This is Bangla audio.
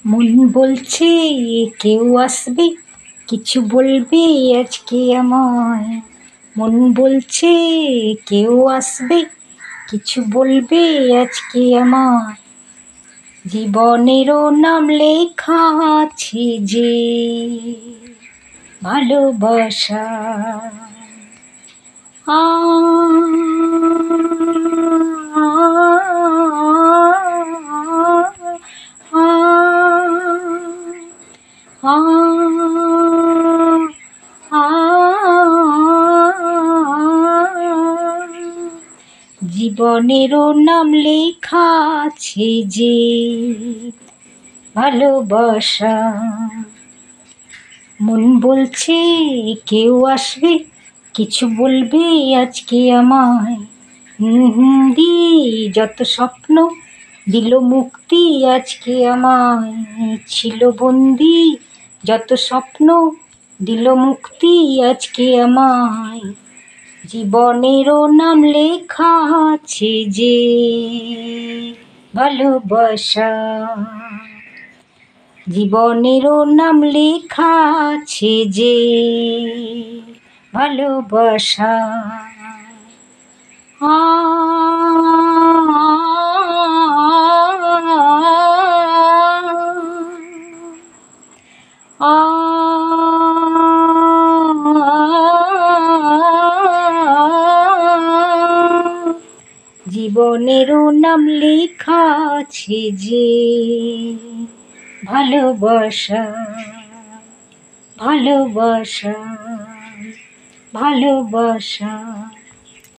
মন বলছে কেউ আসবে, কিছু বলবে আজকে আমায়। মন বলছে কেউ আসবে, কিছু বলবে আজকে আমায়। জীবনেরও নাম লেখা আছে যে ভালোবাসা। আ আ জীবনেরও নাম লেখা আছে যে ভালোবাসা। মন বলছে কেউ আসবে, কিছু বলবে আজকে আমায়। দি যত স্বপ্ন দিল মুক্তি আজকে আমায়। ছিল বন্দি যত স্বপ্ন দিল মুক্তি আজকে আমায়। জীবনেরও নাম লেখা আছে যে ভালোবাসা। জীবনেরও নাম লেখা আছে যে ভালোবাসা। আ আ জীবনেরও নাম লেখা আছে যে ভালোবাসা। ভালোবাসা, ভালোবাসা।